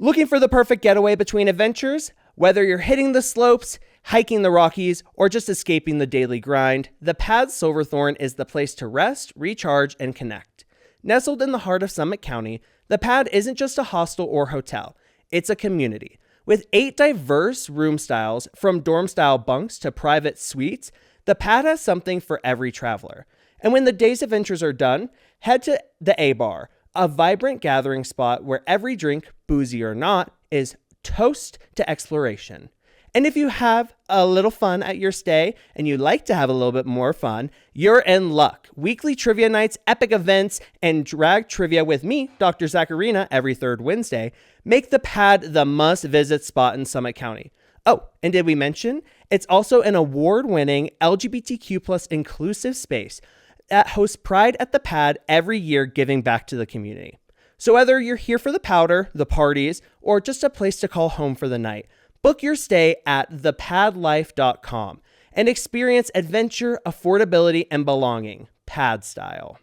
Looking for the perfect getaway between adventures? Whether you're hitting the slopes, hiking the Rockies, or just escaping the daily grind, the Pad Silverthorne is the place to rest, recharge, and connect. Nestled in the heart of Summit County, the Pad isn't just a hostel or hotel, it's a community. With 8 diverse room styles, from dorm-style bunks to private suites, the Pad has something for every traveler. And when the day's adventures are done, head to the A-Bar, a vibrant gathering spot where every drink, boozy or not, is toast to exploration. And if you have a little fun at your stay and you like to have a little bit more fun, you're in luck. Weekly trivia nights, epic events, and drag trivia with me, Dr. Zackarina, every third Wednesday make the Pad the must-visit spot in Summit County. Oh, and did we mention? It's also an award-winning LGBTQ+ inclusive space that hosts Pride at the Pad every year, giving back to the community. So whether you're here for the powder, the parties, or just a place to call home for the night, book your stay at thepadlife.com and experience adventure, affordability, and belonging, Pad style.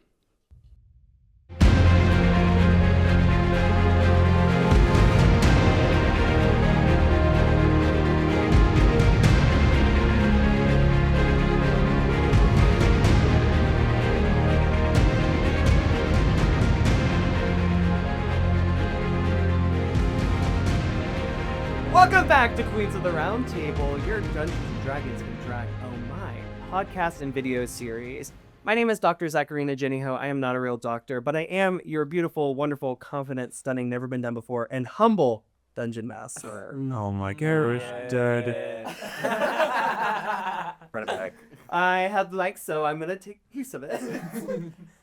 Welcome back to Queens of the Roundtable, your Dungeons & Dragons and Drag Oh My podcast and video series. My name is Dr. Zackarina Jennyho. I am not a real doctor, but I am your beautiful, wonderful, confident, stunning, never been done before, and humble dungeon master. Oh my gosh, dead. Run it back. I had like so, I'm going to take a piece of it.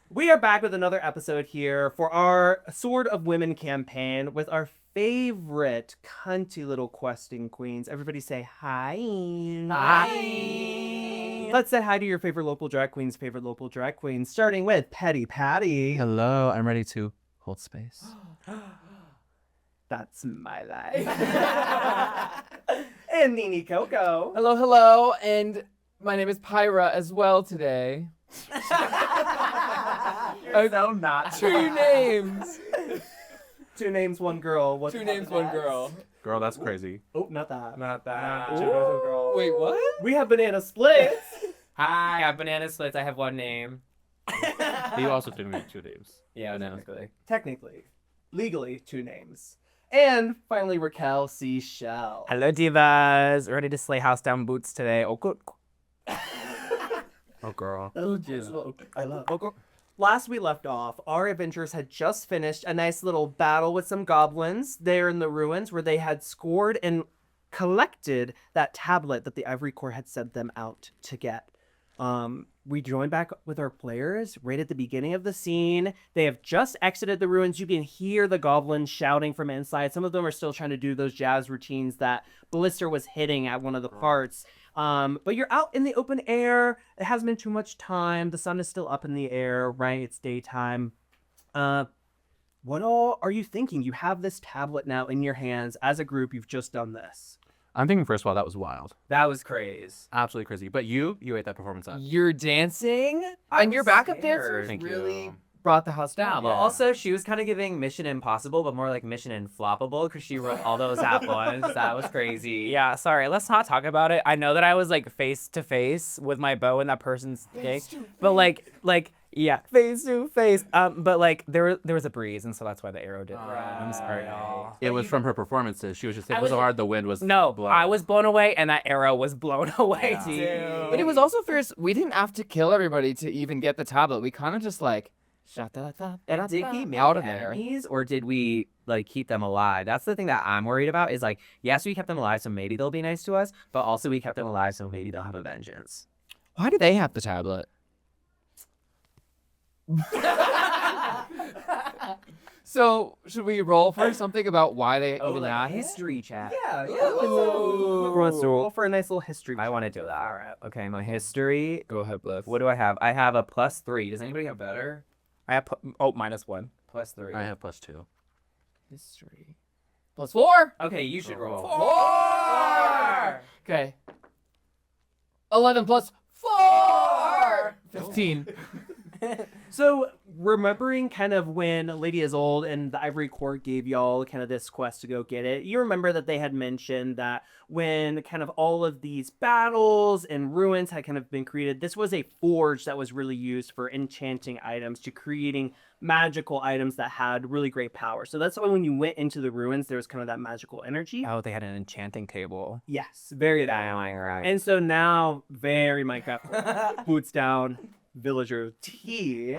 We are back with another episode here for our Sword of Women campaign with our favorite cunty little questing queens. Everybody say hi. Hi. Let's say hi to your favorite local drag queens, starting with Petty Patty. Hello, I'm ready to hold space. That's my life. And Nini Coco. Hello, and my name is Pyra as well today. You're so not. 2 names. 2 names, 1 girl. What's 2 names, 1 girl. Girl, that's crazy. Oh, not that. Not that. 2 girls, 1 girl. Wait, what? We have Banana Splits. Hi, I'm Banana Splits. I have 1 name. You also didn't make 2 names. Yeah, Banana Splits. Technically. Legally, 2 names. And finally, Raquelle C. Schelle. Hello, divas. Ready to slay house down boots today. Oh, good. Oh, girl. Oh, jeez. I love it. Last we left off, our adventurers had just finished a nice little battle with some goblins there in the ruins where they had scored and collected that tablet that the Ivory Court had sent them out to get. We joined back with our players right at the beginning of the scene. They have just exited the ruins. You can hear the goblins shouting from inside. Some of them are still trying to do those jazz routines that Blisster was hitting at one of the parts. But you're out in the open air. It hasn't been too much time. The sun is still up in the air, right? It's daytime. What all are you thinking? You have this tablet now in your hands. As a group, you've just done this. I'm thinking, first of all, that was wild. That was crazy. Absolutely crazy. But you ate that performance up. You're dancing, and your backup dancers Thank really you. brought the house down. Well, also, she was kind of giving Mission Impossible, but more like Mission Infloppable, because she wrote all those at once. That was crazy. Yeah, sorry, let's not talk about it. I know that I was like face to face with my bow in that person's dick, but like, yeah, face to face. But like there was a breeze, and so that's why the arrow did. I'm sorry, y'all. It was from her performances. She was just saying it was so hard. The wind was blowing. I was blown away, and that arrow was blown away too. But it was also fierce. We didn't have to kill everybody to even get the tablet. We kind of just like shut that up. And did he make out of there? Enemies, or did we like keep them alive? That's the thing that I'm worried about. Is like, yes, we kept them alive, so maybe they'll be nice to us, but also we kept them alive, so maybe they'll have a vengeance. Why do they have the tablet? So, should we roll for something about why they even have it? History chat. Yeah. Who wants to roll for a nice little history? I want to do that. All right. Okay, my history. Go ahead, Bliff. What do I have? I have a +3. Does anybody have better? I have -1. +3. I have +2. History. +4. Okay, you should roll. 4. Okay. 11 plus 4. 15. So remembering kind of when Lady Isolde and the Ivory Court gave y'all kind of this quest to go get it, you remember that they had mentioned that when kind of all of these battles and ruins had kind of been created, this was a forge that was really used for enchanting items to creating magical items that had really great power. So that's why when you went into the ruins, there was kind of that magical energy. Oh, they had an enchanting table. Yes, very that. Right. And so now, very Minecraft, boots down, villager tea.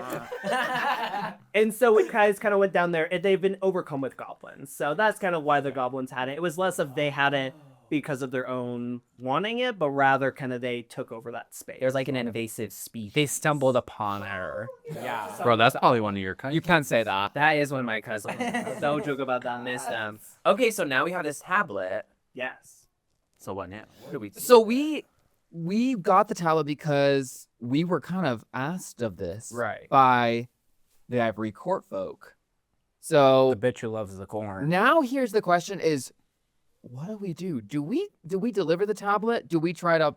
And so it guys kind of went down there, and they've been overcome with goblins. So that's kind of why the goblins had it. It was less of they had it because of their own wanting it, but rather kind of they took over that space. There's like an invasive species. They stumbled upon her. Yeah. Bro, that's probably one of your You can't say that. That is one of my cousins. Don't joke about that. Miss them. Okay, so now we have this tablet. Yes. So what now? What do we do? So we got the tablet because we were kind of asked of this Right. by the Ivory Court folk. So The bitch who loves the corn. now here's the question is, what do? Do we deliver the tablet? Do we try to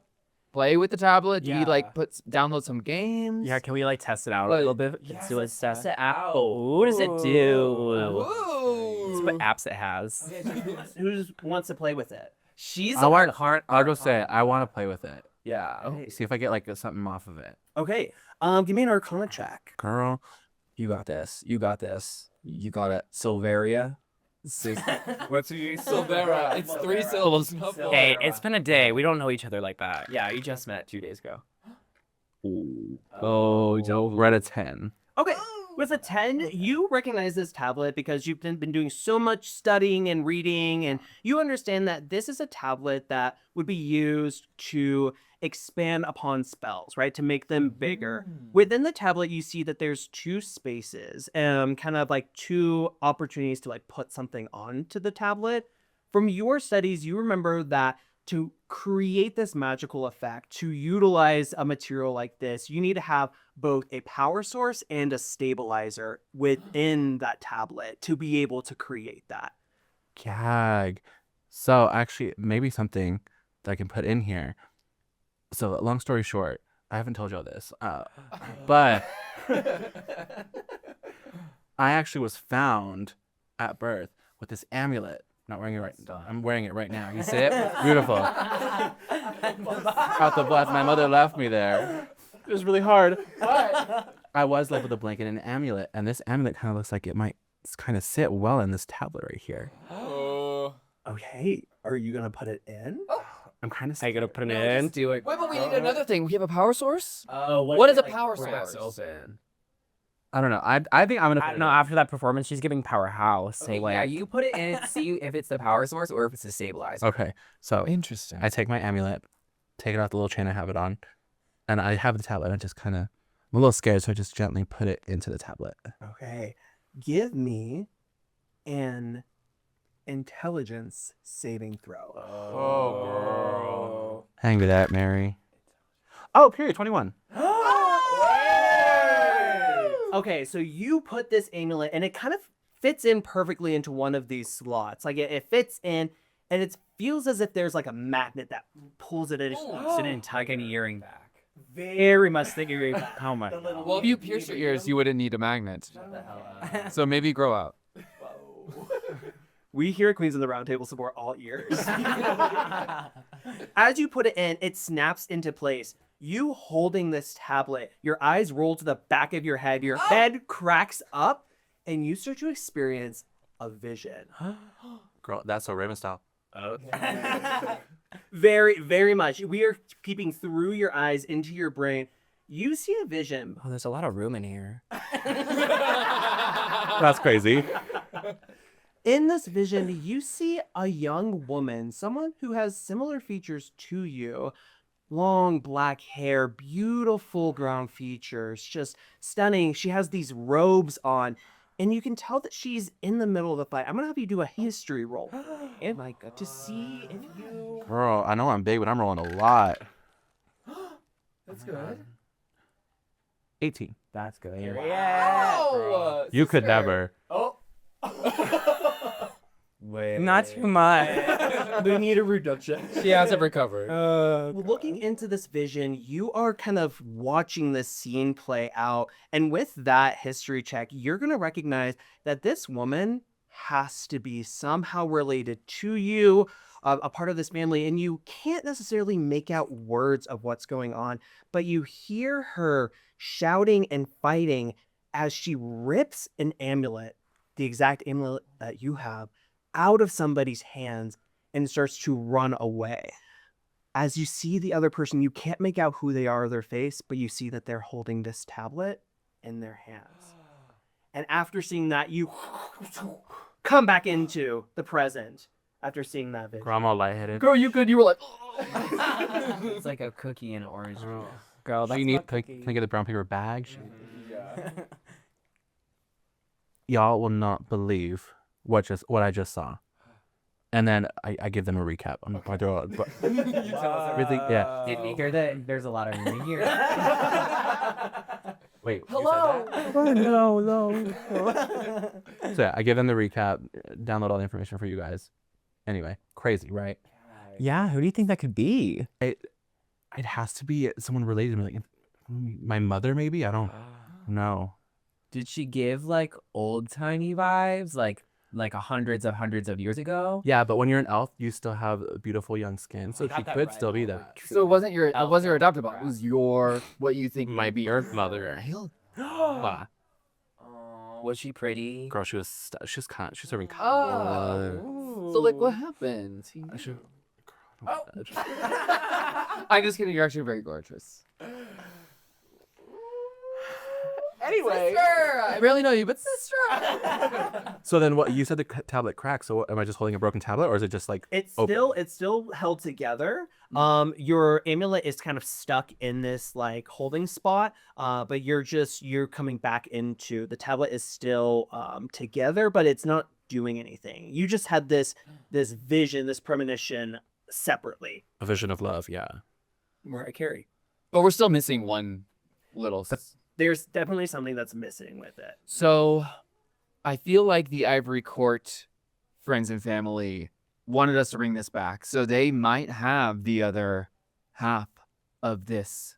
play with the tablet? Do we like download some games? Yeah, can we like test it out a Like- little bit? Yes, Let's do a let's test. test it out. What does it do? Whoa. Let's what apps it has. Who wants to play with it? She's I'll just say I want to play with it. Yeah. See if I get like something off of it. Okay. Give me an Arcana check. Girl. You got this. You got this. You got it. Sylvera. What's your Sylvera? It's 3 syllables. Hey, it's been a day. We don't know each other like that. Yeah, you just met 2 days ago. We're at a 10. Okay. With a 10, you recognize this tablet because you've been doing so much studying and reading, and you understand that this is a tablet that would be used to expand upon spells, right? To make them bigger. Within the tablet, you see that there's 2 spaces, kind of like 2 opportunities to like put something onto the tablet. From your studies, you remember that to create this magical effect, to utilize a material like this, you need to have both a power source and a stabilizer within that tablet to be able to create that. Gag. So actually, maybe something that I can put in here. So long story short, I haven't told y'all this, but I actually was found at birth with this amulet. Not wearing it right now. I'm wearing it right now. You see it? Beautiful. Out the blood. My mother left me there. It was really hard. I was left with a blanket and an amulet, and this amulet kind of looks like it might kind of sit well in this tablet right here. Okay, are you gonna put it in? I'm kind of. How you gonna put it in? Do it. Wait, but we need another thing. We have a power source? Oh, What is a power source? Open. I don't know. I think I'm gonna. I don't know. After that performance, she's giving powerhouse. So Okay, like, yeah, you put it in, see if it's the power source or if it's the stabilizer. Okay, so Interesting. I take my amulet, take it out the little chain I have it on, and I have the tablet. I just kind of, I'm a little scared, so I just gently put it into the tablet. Okay, give me an intelligence saving throw. Oh, hang with that, Mary. Oh, period. 21. Okay, so you put this amulet, and it kind of fits in perfectly into one of these slots. Like it fits in, and it feels as if there's like a magnet that pulls it in. Like an earring back. Very much thinking. oh my. Well, if you pierce your ears, you wouldn't need a magnet. So maybe grow out. We here at Queens of the Roundtable support all ears. As you put it in, it snaps into place. You holding this tablet, your eyes roll to the back of your head, your head cracks up, and you start to experience a vision. Girl, that's so Raven style. Very, very much. We are peeping through your eyes into your brain. You see a vision. Oh, there's a lot of room in here. That's crazy. In this vision, you see a young woman, someone who has similar features to you. Long black hair, beautiful ground features, just stunning. She has these robes on, and you can tell that she's in the middle of the fight. I'm gonna have you do a history roll. Oh my god. To see if you... Girl, I know I'm big, but I'm rolling a lot. That's good. 18. That's good. Oh, You could never. Wait. Not too much. They need a reduction. She hasn't recovered. Looking into this vision, you are kind of watching this scene play out. And with that history check, you're going to recognize that this woman has to be somehow related to you, a part of this family. And you can't necessarily make out words of what's going on, but you hear her shouting and fighting as she rips an amulet, the exact amulet that you have, out of somebody's hands and starts to run away. As you see the other person, you can't make out who they are or their face, but you see that they're holding this tablet in their hands. And after seeing that, you come back into the present after seeing that vision. Grandma lightheaded. Girl, you were like, It's like a cookie and orange. Oh. Girl, that's Can not I cookie. get the brown paper bag? Y'all will not believe what I just saw. And then I give them a recap on why they're all. But really, yeah. Did you hear that? There's a lot of ring here. Wait. hello. No. So yeah, I give them the recap. Download all the information for you guys. Anyway, crazy, right? Yeah, who do you think that could be? It has to be someone related to me, like my mother, maybe. I don't know. Did she give like old timey vibes, like hundreds of years ago? Yeah, but when you're an elf, you still have beautiful young skin, so she could still be that. So it wasn't your adopted mom. It was your what you think might be your mother. Wow. Was she pretty? Girl, she was serving. Oh. So like, what happened? I'm just kidding. You're actually very gorgeous. Anyway, sister, I barely know you, but sister. So then, what you said the tablet cracked? So what, am I just holding a broken tablet, or is it just like It's open? still held together. Your amulet is kind of stuck in this like holding spot. But you're coming back into the tablet is still together, but it's not doing anything. You just had this vision, this premonition separately. A vision of love? Yeah. Mariah Carey. But we're still missing one little. There's definitely something that's missing with it. So, I feel like the Ivory Court friends and family wanted us to bring this back, so they might have the other half of this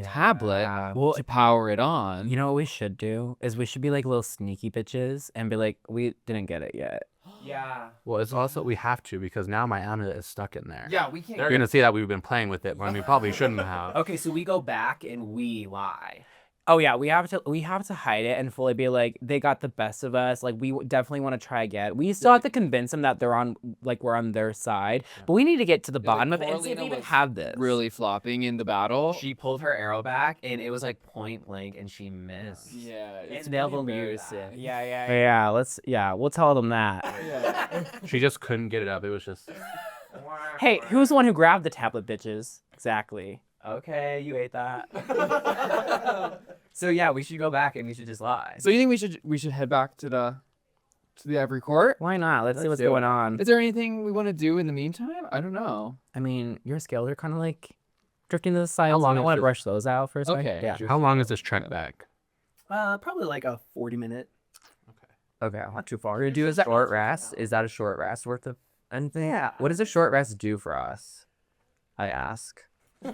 tablet to power it on. You know what we should do is we should be like little sneaky bitches and be like, we didn't get it yet. Yeah. Well, it's also we have to because now my amulet is stuck in there. Yeah, we can't. They're gonna see that we've been playing with it, but I mean, probably shouldn't have. Okay, so we go back and we lie. Oh yeah, we have to hide it and fully be like, they got the best of us. Like we definitely want to try again. We still have to convince them that we're on their side, but we need to get to the bottom of it and see if we even have this. Really flopping in the battle. She pulled her arrow back, and it was like point blank, and she missed. Yeah, It's never embarrassing. Yeah. We'll tell them that. She just couldn't get it up. It was just. Hey, who's the one who grabbed the tablet, bitches? Exactly. Okay, you ate that. So yeah, we should go back and we should just lie. So you think we should head back to the Ivory Court? Why not? Let's see what's do going it. on. Is there anything we want to do in the meantime? I don't know. I mean, your scales are kind of like drifting to the side. How long I is want to it? brush those out for a second. Okay. Yeah. How long is this trek back? Probably like a 40-minute. Okay, not too far. We're gonna do a short rest. Is that a short rest worth of anything? Yeah. What does a short rest do for us? I ask. You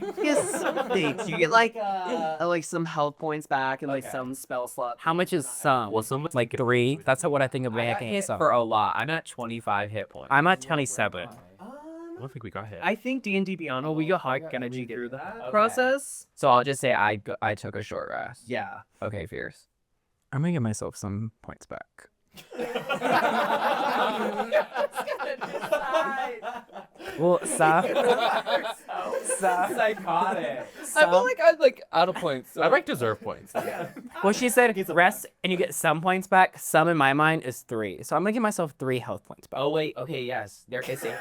get like some health points back and like some spell slots. How much is some? Well, some Like 3. That's what I think of making hit some. for a lot. I'm at 25 hit points. I'm at 27. I don't think we got hit. I think D&D Beyond will get hard energy through that process. So I'll just say I took a short rest. Yeah. Okay, Fierce. I'm gonna give myself some points back. Well, stop. Psychotic. I feel like I'd like out of points. So. I like deserve points. Well, she said rest and you get some points back. Some in my mind is 3. So I'm gonna give myself 3 health points back. Oh wait. Okay. Yes. They're kissing.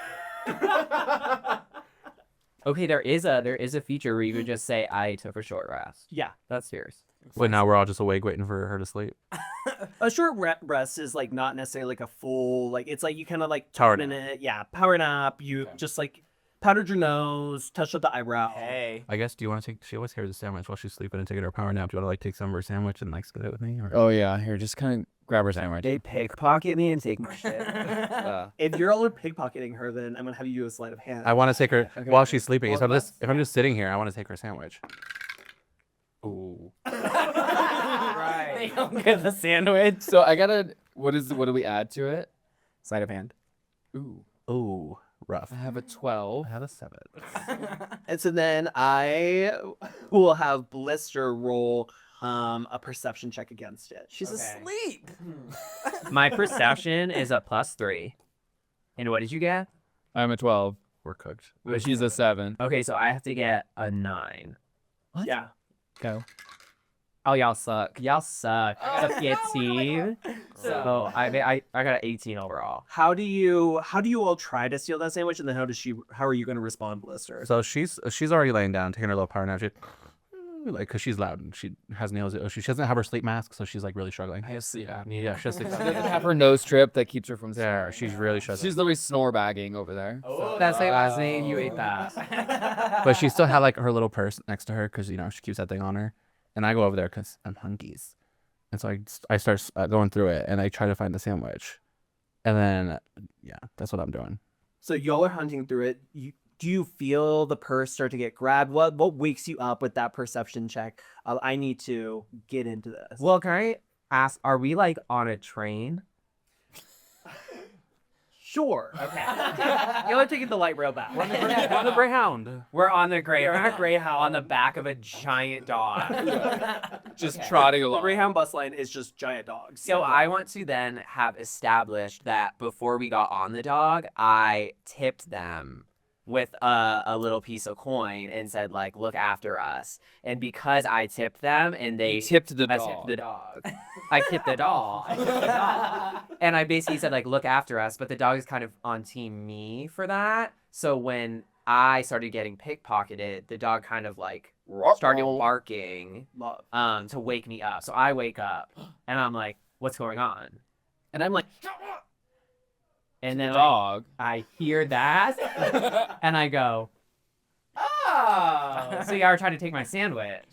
Okay, there is a feature where you could just say I took a short rest. Yeah. That's yours. Wait, now we're all just awake waiting for her to sleep. A short rest is like not necessarily like a full, like it's like you kind of like Power minute. Yeah. Power nap. You just like powdered your nose, touched up the eyebrow. Hey. I guess. Do you want to take? She always hears a sandwich while she's sleeping and taking her power nap. Do you want to like take some of her sandwich and like split it with me? Or? Oh yeah, here, just kind of grab her sandwich. They pickpocket me and take my shit. If you're all pickpocketing her, then I'm gonna have you do a sleight of hand. I want to take her while she's sleeping. Well, So if I'm just sitting here, I want to take her sandwich. Ooh. Right. They don't get the sandwich. So I gotta. What do we add to it? Sleight of hand. Ooh, Ooh. Rough. I have a 12. I have a 7. And so then I will have Blisster roll a perception check against it. She's asleep. My perception is a +3. And what did you get? I'm a 12, We're cooked. but she's a 7. Okay, so I have to get a 9. What? Yeah. Go. Oh, y'all suck. Y'all suck. I got a 15. So I got an 18 overall. How do you all try to steal that sandwich, and then how are you going to respond, Blisster? So she's already laying down, taking her little power nap. She, like, because she's loud and she has nails. She doesn't have her sleep mask, so she's like really struggling. I have sleep apnea. Yeah, she has sleep She doesn't have her nose strip that keeps her from there. snoring. She's really struggling. She's literally snorbagging over there. That's my last name. You ate that. But she still had like her little purse next to her because she keeps that thing on her. And I go over there because I'm hunkies. And so I start going through it and I try to find the sandwich. And then, yeah, that's what I'm doing. So y'all are hunting through it. Do you feel the purse start to get grabbed? What wakes you up with that perception check? I need to get into this. Well, can I ask, are we like on a train? Sure. Okay. Y'all are taking the light rail back. On the Greyhound. We're on the Greyhound on the back of a giant dog. Just trotting The along. Greyhound bus line is just giant dogs. So I want to then have established that before we got on the dog, I tipped them with a little piece of coin and said, like, look after us. And because I tipped them and they tipped the I dog. tipped the dog. I tipped the dog. I tipped the dog. And I basically said, like, look after us. But the dog is kind of on team me for that. So when I started getting pickpocketed, the dog kind of like started barking Love. to wake me up. So I wake up and I'm like, what's going on? And I'm like, and then Dog. I hear that and I go, oh. So y'all are trying to take my sandwich.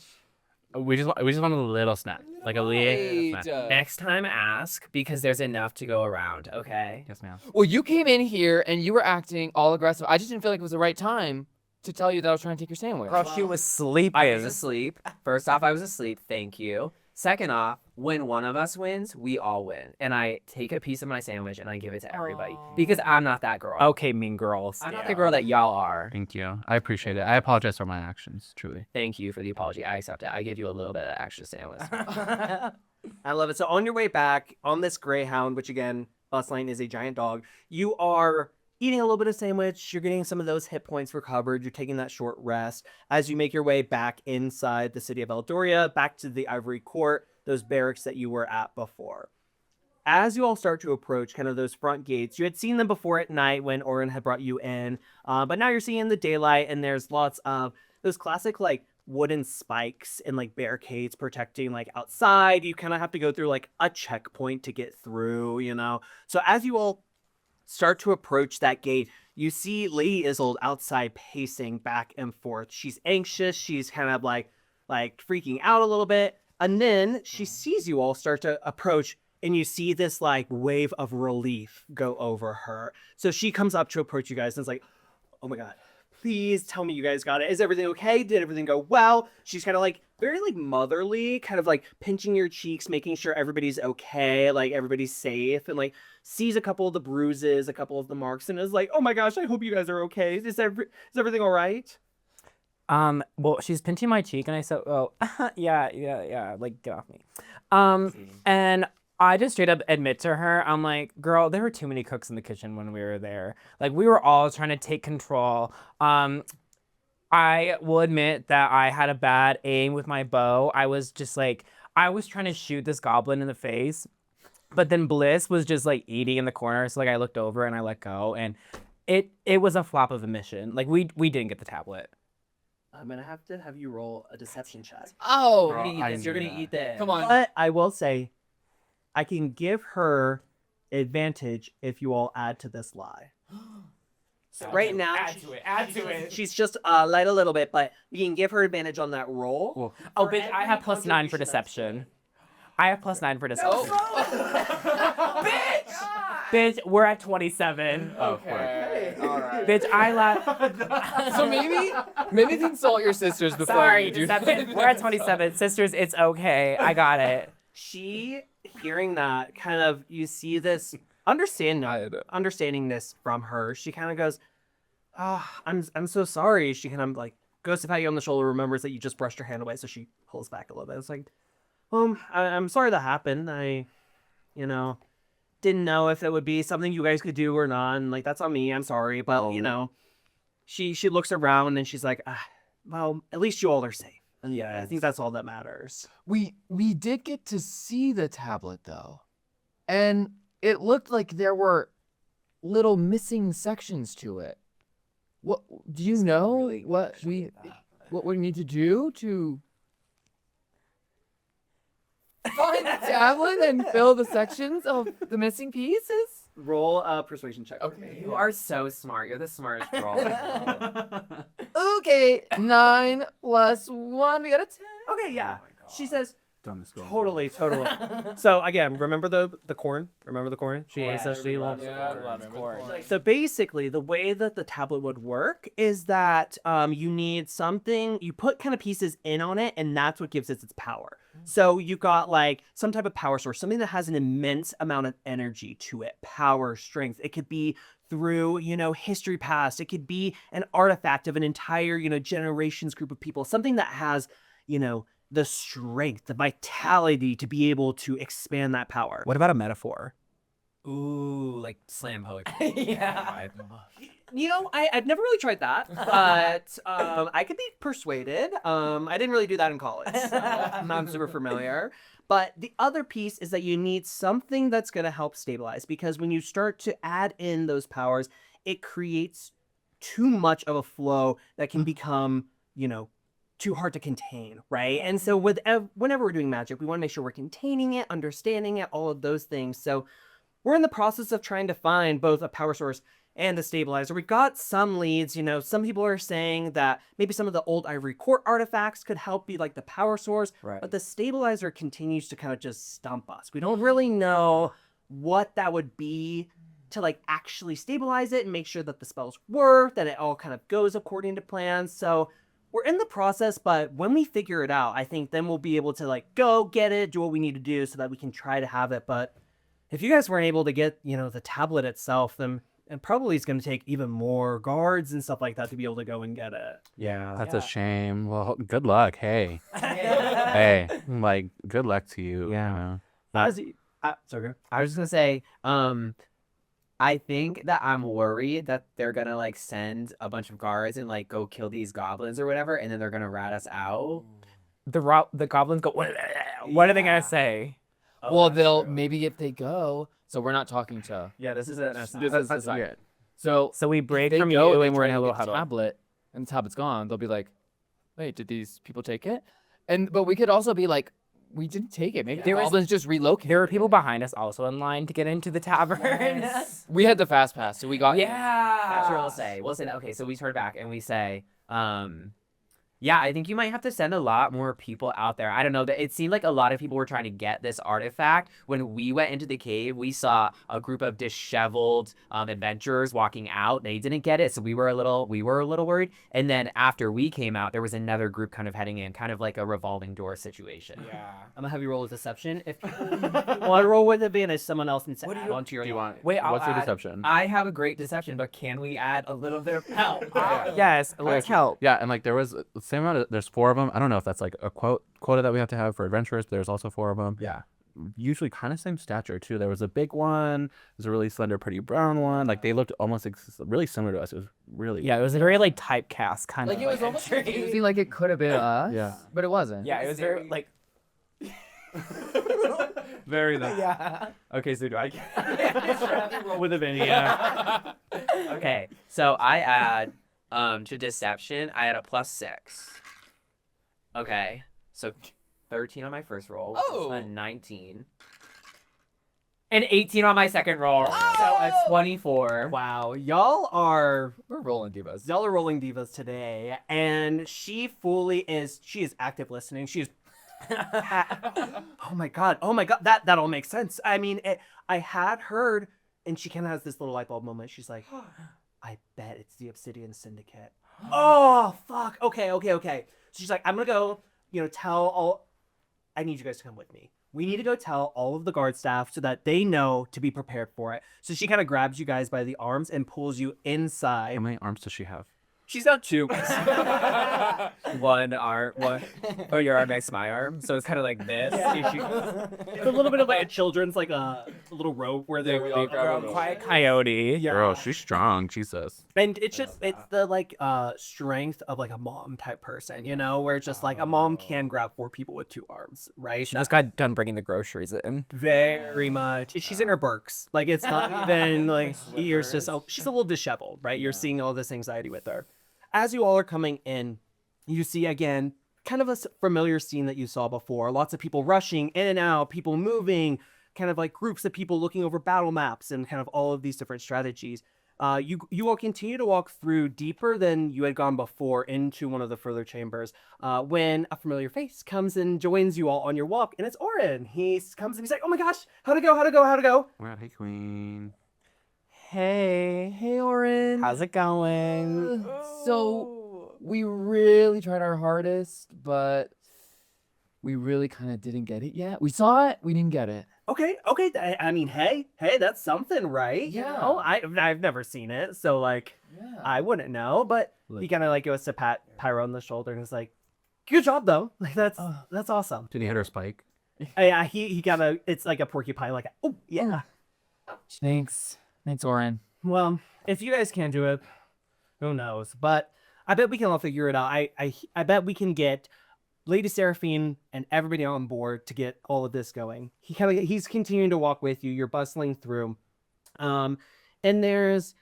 We just want a little snack. Like a little Right. snack. Next time ask because there's enough to go around, okay? Yes, ma'am. Well, you came in here and you were acting all aggressive. I just didn't feel like it was the right time to tell you that I was trying to take your sandwich. Girl, she was sleeping. I was asleep. First off, I was asleep. Thank you. Second off, when one of us wins, we all win. And I take a piece of my sandwich and I give it to everybody because I'm not that girl. Okay, mean girls. I'm not the girl that y'all are. Thank you. I appreciate it. I apologize for my actions, truly. Thank you for the apology. I accept it. I give you a little bit of extra sandwich. I love it. So on your way back on this Greyhound, which again, bus line is a giant dog, you are eating a little bit of sandwich. You're getting some of those hit points recovered. You're taking that short rest as you make your way back inside the city of Eldoria, back to the Ivory Court, those barracks that you were at before. As you all start to approach kind of those front gates, you had seen them before at night when Oren had brought you in, but now you're seeing in the daylight, and there's lots of those classic like wooden spikes and like barricades protecting like outside. You kind of have to go through like a checkpoint to get through, you know. So as you all start to approach that gate, you see Lady Isolde outside pacing back and forth. She's anxious. She's kind of like freaking out a little bit. And then she sees you all start to approach, and you see this like wave of relief go over her. So she comes up to approach you guys and is like, oh my God, please tell me you guys got it. Is everything okay? Did everything go well? She's kind of like very like motherly, kind of like pinching your cheeks, making sure everybody's okay, like everybody's safe, and like sees a couple of the bruises, a couple of the marks, and is like, oh my gosh, I hope you guys are okay. Is everything all right? Well, she's pinching my cheek, and I said, "Oh, yeah, like get off me." And I just straight up admit to her, I'm like, "Girl, there were too many cooks in the kitchen when we were there. Like, we were all trying to take control." I will admit that I had a bad aim with my bow. I was trying to shoot this goblin in the face, but then Bliss was just like eating in the corner. So like I looked over and I let go, and it was a flop of a mission. Like we didn't get the tablet. I'm gonna have to have you roll a deception check. Oh, Girl, I You're knew gonna that. eat this. come on. But I will say, I can give her advantage if you all add to this lie. So right now, Add to it. she's just light a little bit, but you can give her advantage on that roll. Well, Oh, bitch, I have +9 for deception. I have +9 for deception. Bitch, we're at 27. Okay. All right. Bitch, I laugh. So maybe consult your sisters before Sorry, you do deception. We're at 27. Sisters, it's okay. I got it. She, hearing that, kind of, you see this understanding this from her. She kind of goes, I'm so sorry. She kind of like goes to pat you on the shoulder, remembers that you just brushed your hand away, so she pulls back a little bit. It's like, I'm sorry that happened. I didn't know if it would be something you guys could do or not. And like, that's on me. I'm sorry. But, she looks around and she's like, well, at least you all are safe. And yeah, I think that's all that matters. We did get to see the tablet though, and it looked like there were little missing sections to it. What do you know? What we need to do to find the tablet and fill the sections of the missing pieces? Roll a persuasion check. Okay. You are so smart. You're the smartest girl. Okay, 9 + 1. We got a 10. Okay, yeah. She says, Dumbest girl. totally. So again, remember the corn? Remember the corn? She loves corn. So basically, the way that the tablet would work is that you need something, you put kind of pieces in on it, and that's what gives it its power. So you got like some type of power source, something that has an immense amount of energy to it, power, strength. It could be through, history past. It could be an artifact of an entire, generations group of people, something that has, the strength, the vitality to be able to expand that power. What about a metaphor? Ooh, like slam poetry. Yeah. I've never really tried that, but I could be persuaded. I didn't really do that in college. I'm not super familiar. But the other piece is that you need something that's going to help stabilize, because when you start to add in those powers, it creates too much of a flow that can become, too hard to contain, right? And so whenever we're doing magic, we want to make sure we're containing it, understanding it, all of those things. So we're in the process of trying to find both a power source and a stabilizer. We got some leads, some people are saying that maybe some of the old Ivory Court artifacts could help be like the power source, Right. but the stabilizer continues to kind of just stump us. We don't really know what that would be to like actually stabilize it and make sure that the spells work, that it all kind of goes according to plan. So we're in the process, but when we figure it out, I think then we'll be able to like go get it, do what we need to do so that we can try to have it. But if you guys weren't able to get, the tablet itself, then it probably is going to take even more guards and stuff like that to be able to go and get it. Yeah. That's a shame. Well, good luck. Hey. Hey. Like, good luck to you. Yeah. Sorry. I was just gonna say, I think that I'm worried that they're gonna like send a bunch of guards and like go kill these goblins or whatever, and then they're gonna rat us out. The goblins go, what are they going to say? Well, maybe if they go, so we're not talking to. Yeah, this is it. This is weird. So we if break they from go, you they and we're try in a to little get the huddle. tablet, and the tablet's gone. They'll be like, "Wait, did these people take it?" But we could also be like, "We didn't take it. Maybe the goblins just relocated." There were people behind us also in line to get into the tavern. We had the fast pass, so we got. That's what we'll say. Okay, so we turn back and we say, yeah, I think you might have to send a lot more people out there. I don't know. It seemed like a lot of people were trying to get this artifact. When we went into the cave, we saw a group of disheveled adventurers walking out. They didn't get it, so we were a little worried. And then after we came out, there was another group kind of heading in, kind of like a revolving door situation. Yeah. I'm gonna have you roll a deception. If well, I roll with advantage, someone else needs to add on to your. Do you want? Wait, I'll what's your add- deception? I have a great deception, but can we add a little bit of help? Yes, let's help. Yeah, and like there was the same amount of, there's 4 of them. I don't know if that's like a quota that we have to have for adventurers, but there's also 4 of them. Yeah. Usually kind of same stature too. There was a big one, there's a really slender, pretty brown one. Like they looked almost really similar to us. It was really Yeah, it was a very like typecast kind Like of. it was almost confusing. Like it could have been us. Yeah. But it wasn't. Yeah, it was very like. very nice. Yeah. Okay, so do I Roll with advantage. Yeah. Okay, so I add to deception, I had a +6. Okay, so 13 on my first roll, which is a 19. And 18 on my second roll, so a 24. Wow, We're rolling divas. y'all are rolling divas today, and she is active listening. She's Oh my god. That all makes sense. I mean, I had heard, and she kind of has this little light bulb moment. She's like, I bet it's the Obsidian Syndicate. Oh fuck. Okay. So she's like, I'm gonna go, tell all. I need you guys to come with me. We need to go tell all of the guard staff so that they know to be prepared for it. So she kind of grabs you guys by the arms and pulls you inside. How many arms does she have? She's got 2. One arm, oh, your arm next to my arm. So it's kind of like this. It's a little bit of like a children's, like a little rope where they all grab a Quiet coyote. Yeah. Girl, she's strong. Jesus. And it's the like strength of like a mom type person, where it's just like a mom can grab 4 people with 2 arms, right? She just got done bringing the groceries in. Very much. She's in her Birks. Like it's not even like she's a little disheveled, right? You're seeing all this anxiety with her. As you all are coming in, you see again kind of a familiar scene that you saw before. Lots of people rushing in and out, people moving, kind of like groups of people looking over battle maps and kind of all of these different strategies. You will continue to walk through deeper than you had gone before into one of the further chambers when a familiar face comes and joins you all on your walk, and it's Oren. He comes and he's like, oh my gosh, how'd it go? Well, hey, queen. Hey, Oren. How's it going? So we really tried our hardest, but we really kind of didn't get it yet. We saw it, we didn't get it. Okay. I mean, hey, that's something, right? Yeah. I've never seen it, so like, I wouldn't know. But he kind of like goes to pat Pyra on the shoulder and is like, "Good job, though. Like that's awesome." Did he hit her spike? Yeah, he kind of it's like a porcupine, like oh yeah. Thanks, Oren. Well, if you guys can't do it, who knows? But I bet we can all figure it out. I bet we can get Lady Seraphine and everybody on board to get all of this going. He's continuing to walk with you. You're bustling through. And there's,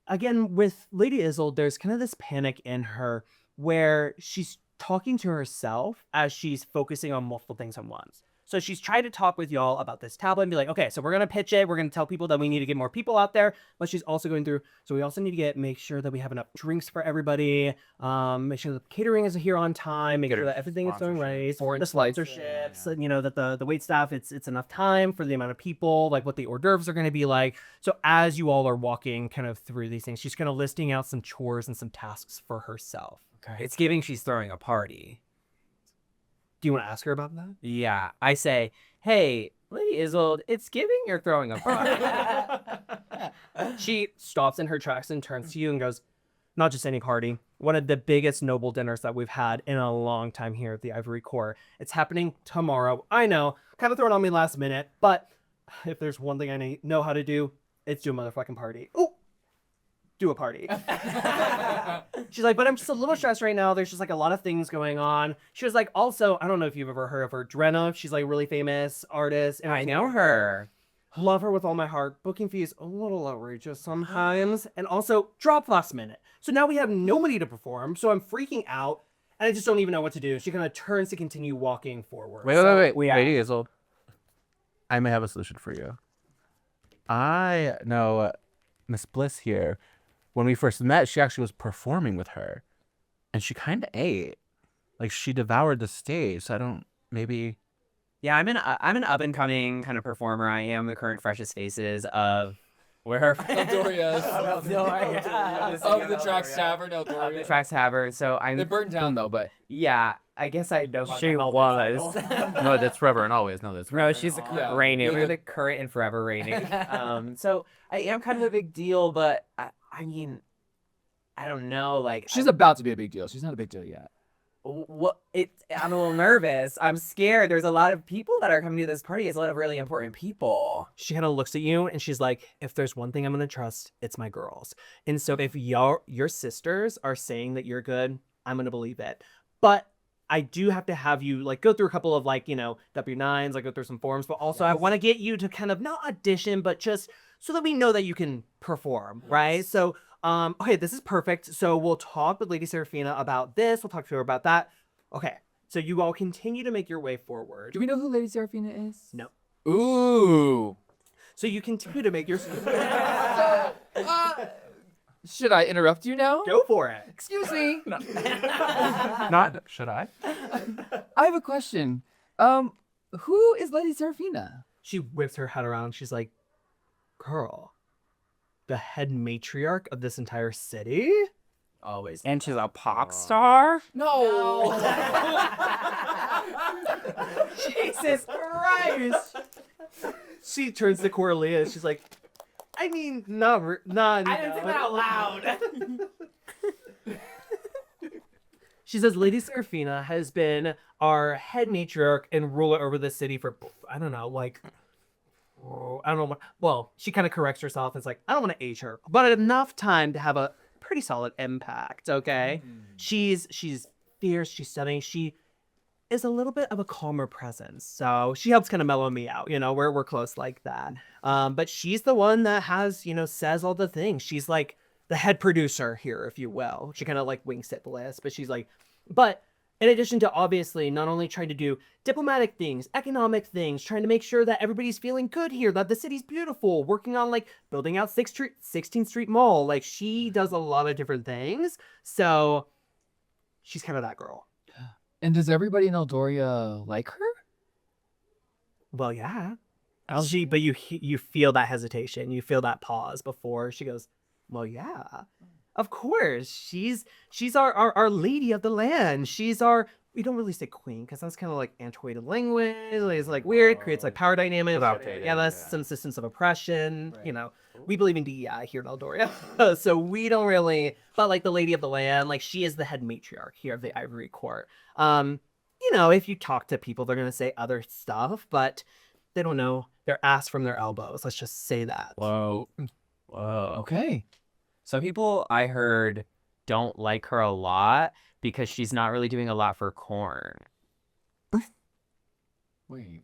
again, with Lady Isolde, there's kind of this panic in her where she's talking to herself as she's focusing on multiple things at once. So she's trying to talk with y'all about this tablet and be like, okay, so we're going to pitch it. We're going to tell people that we need to get more people out there. But she's also going through, so we also need to make sure that we have enough drinks for everybody. Make sure the catering is here on time. Make sure that everything is going right. The sponsorships, that the wait staff, it's enough time for the amount of people, like what the hors d'oeuvres are going to be like. So as you all are walking kind of through these things, she's kind of listing out some chores and some tasks for herself. Okay. It's giving she's throwing a party. Do you want to ask her about that? Yeah. I say, hey, Lady Isolde, it's giving you're throwing a party. She stops in her tracks and turns to you and goes, not just any party. One of the biggest noble dinners that we've had in a long time here at the Ivory Court. It's happening tomorrow. I know, kind of thrown on me last minute, but if there's one thing I know how to do, it's do a motherfucking party. Ooh, do a party. She's like, but I'm just a little stressed right now. There's just like a lot of things going on. She was like, also, I don't know if you've ever heard of her, Drenna. She's like a really famous artist. And I know her. Love her with all my heart. Booking fee is a little outrageous sometimes. And also, drop last minute. So now we have nobody to perform. So I'm freaking out. And I just don't even know what to do. She kind of turns to continue walking forward. Wait. Lady Isolde, I may have a solution for you. I know Miss Bliss here. When we first met, she actually was performing with her. And she kind of ate. Like, she devoured the stage. So maybe... Yeah, I'm an up-and-coming kind of performer. I am the current freshest faces of... Where? Doria's. Of the Tracks Tavern, Of the Tracks Tavern. So I'm... It burned down, though, but... Yeah, I guess I know she was. No, that's forever and always. No, that's No, she's the reigning. We're the current and forever reigning. So I am kind of a big deal, but I mean, I don't know. Like, she's about to be a big deal. She's not a big deal yet. I'm a little nervous. I'm scared. There's a lot of people that are coming to this party. It's a lot of really important people. She kind of looks at you and she's like, if there's one thing I'm going to trust, it's my girls. And so if your sisters are saying that you're good, I'm going to believe it. But I do have to have you like go through a couple of like, W9s, like go through some forms, but also I want to get you to kind of not audition, but just so that we know that you can perform, right? So, okay, this is perfect. So we'll talk with Lady Seraphina about this. We'll talk to her about that. Okay, so you all continue to make your way forward. Do we know who Lady Seraphina is? No. Ooh. So you continue to make your... Should I interrupt you now? Go for it. Excuse me. Not should I? I have a question. Who is Lady Serafina? She whips her head around. She's like, girl, the head matriarch of this entire city? Always. And she's a pop star? No. Jesus Christ. She turns to Coralia. She's like, I mean, not. I didn't say that out loud. She says, Lady Serafina has been our head matriarch and ruler over the city for, I don't know, like, I don't know. Well, she kind of corrects herself. It's like, I don't want to age her, but enough time to have a pretty solid impact, okay? She's fierce, she's stunning, she is a little bit of a calmer presence. So she helps kind of mellow me out, you know, we're close like that. But she's the one that has, you know, says all the things. She's like the head producer here, if you will. She kind of like winks at Bliss, but she's like, but in addition to obviously not only trying to do diplomatic things, economic things, trying to make sure that everybody's feeling good here, that the city's beautiful, working on like building out 16th Street Mall. Like she does a lot of different things. So she's kind of that girl. And does everybody in Eldoria like her? Well, yeah. But you feel that hesitation. You feel that pause before she goes, well, yeah. Of course, she's our lady of the land. She's our, we don't really say queen because that's kind of like antiquated language. It's like weird, creates like power dynamics. Yeah, that's some systems of oppression. Right. You know, we believe in DEI here in Eldoria, so we don't really. But like the lady of the land, like she is the head matriarch here of the Ivory Court. You know, if you talk to people, they're gonna say other stuff, but they don't know their ass from their elbows. Let's just say that. Whoa. Okay. Some people I heard don't like her a lot because she's not really doing a lot for corn. Wait.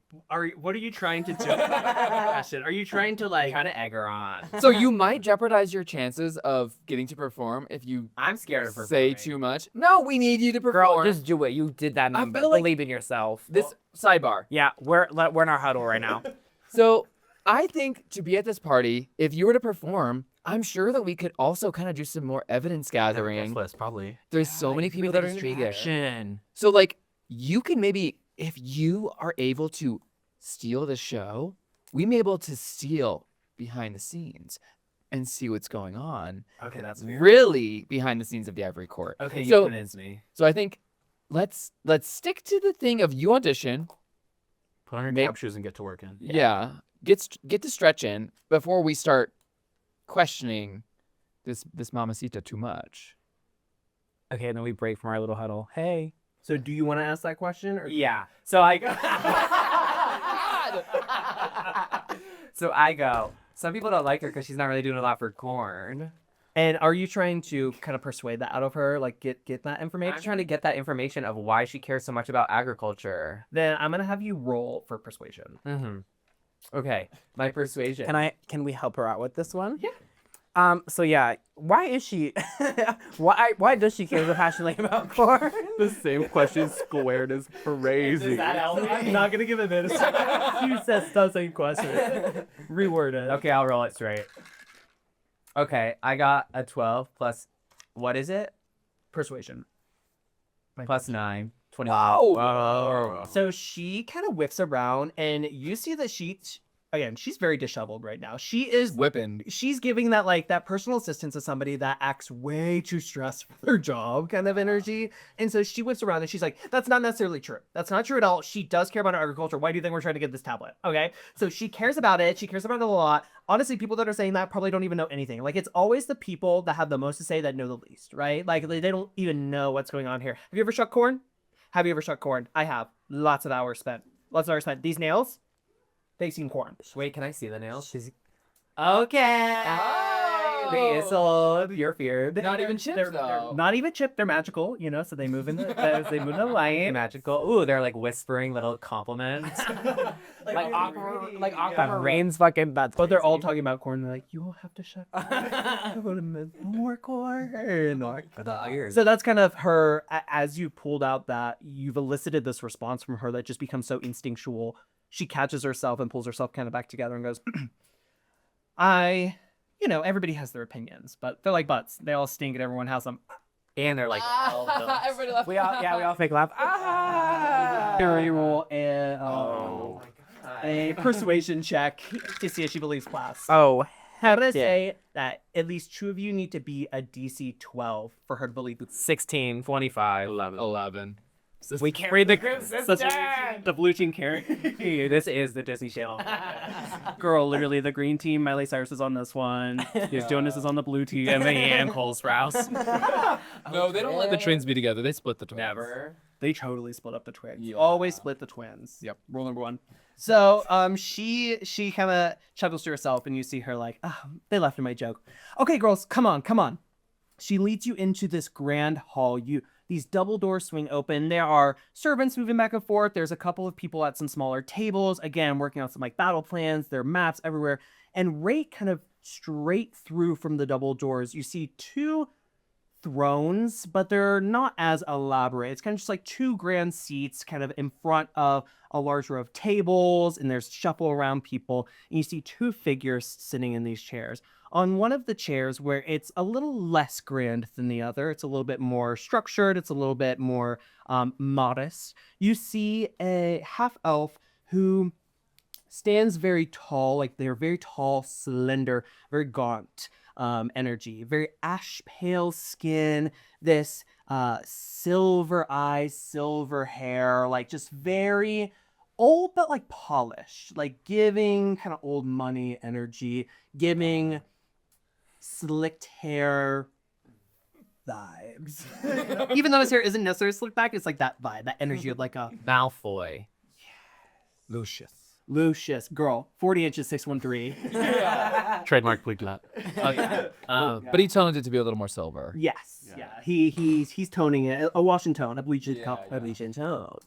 What are you trying to do? Ashton? Are you trying to like? Trying to egg her on. So you might jeopardize your chances of getting to perform if you I'm scared of her. say too much. No, we need you to perform. Girl, just do it. You did that I number. feel like- Believe in yourself. This sidebar. Yeah, we're in our huddle right now. So I think to be at this party, if you were to perform, I'm sure that we could also kind of do some more evidence gathering. List, probably. There's so many people that are intrigue intrigued. action. So like you can maybe, if you are able to steal the show, we may be able to steal behind the scenes and see what's going on. Okay, that's weird. Really behind the scenes of the Ivory Court. Okay, you So- convinced me. So I think let's stick to the thing of you audition. Put on your Make- camp shoes and get to work in. Yeah. Get to stretch in before we start questioning this mamacita too much. Okay, and then we break from our little huddle. Hey. So do you want to ask that question? Or Yeah. So I go. So I go. Some people don't like her because she's not really doing a lot for corn. And are you trying to kind of persuade that out of her? Like get that information? I'm trying to get that information of why she cares so much about agriculture. Then I'm gonna have you roll for persuasion. Mm-hmm. Okay, my persuasion. Can we help her out with this one? Yeah. So yeah, why is she why does she care so passionately about corn? The same question squared is crazy. I'm not gonna give it this. She says the same question. Reword it. Okay, I'll roll it straight. Okay, I got a 12 plus, what is it? Persuasion. Plus 9. 21. Wow. So she kind of whiffs around, and you see that she's very disheveled right now. She is Whipping. she's giving that like that personal assistance to somebody that acts way too stressed for their job kind of energy. And so she whips around and she's like, that's not necessarily true. That's not true at all. She does care about our agriculture. Why do you think we're trying to get this tablet? Okay. So she cares about it. She cares about it a lot. Honestly, people that are saying that probably don't even know anything. Like it's always the people that have the most to say that know the least, right? Like they don't even know what's going on here. Have you ever shucked corn? Have you ever shucked corn? I have. Lots of hours spent. These nails, they've seen corn. Wait, can I see the nails? Okay. They sold. You're feared. Not even chips They're though. not even chipped. They're magical, you know. So they move in the light. Magical. Ooh, they're like whispering little compliments. like Rain's fucking bad. But they're all talking about corn. They're like, you will have to shut more corn. So that's kind of her. As you pulled out that, you've elicited this response from her that just becomes so instinctual. She catches herself and pulls herself kind of back together and goes, I you know, everybody has their opinions, but they're like butts. They all stink and everyone has them. And they're like, Everybody left. we all fake laugh. Carry roll a persuasion check to see if she believes class. Oh, How to say that at least two of you need to be a DC 12 for her to believe it's 16, 25. 11. We carry the group such sister. the blue team carry. This is the Disney Channel. Girl, literally the green team, Miley Cyrus is on this one. Jonas is on the blue team, and Cole Sprouse. No, they don't let the twins be together. They split the twins. Never. They totally split up the twins. Yeah. Always split the twins. Yep. Rule number 1. So she kind of chuckles to herself, and you see her like, oh, they left in my joke. Okay, girls, come on. She leads you into this grand hall. These double doors swing open. There are servants moving back and forth. There's a couple of people at some smaller tables, again, working on some like battle plans. There are maps everywhere. And right kind of straight through from the double doors, you see 2 thrones, but they're not as elaborate. It's kind of just like 2 grand seats kind of in front of a large row of tables, and there's shuffle around people. And you see 2 figures sitting in these chairs. On one of the chairs, where it's a little less grand than the other, it's a little bit more structured, it's a little bit more modest, you see a half-elf who stands very tall, like they're very tall, slender, very gaunt energy, very ash pale skin, this silver eyes, silver hair, like just very old but like polished, like giving kind of old money energy, giving slicked hair vibes. Even though his hair isn't necessarily slicked back, it's like that vibe, that energy of like a Malfoy. Lucius, girl, 40 inches, 6'1", Trademark bleak lot. Oh, yeah. But he toned it to be a little more silver. Yes, yeah. He's toning it, a wash and tone, a bleach and Yeah, a bleach and tone.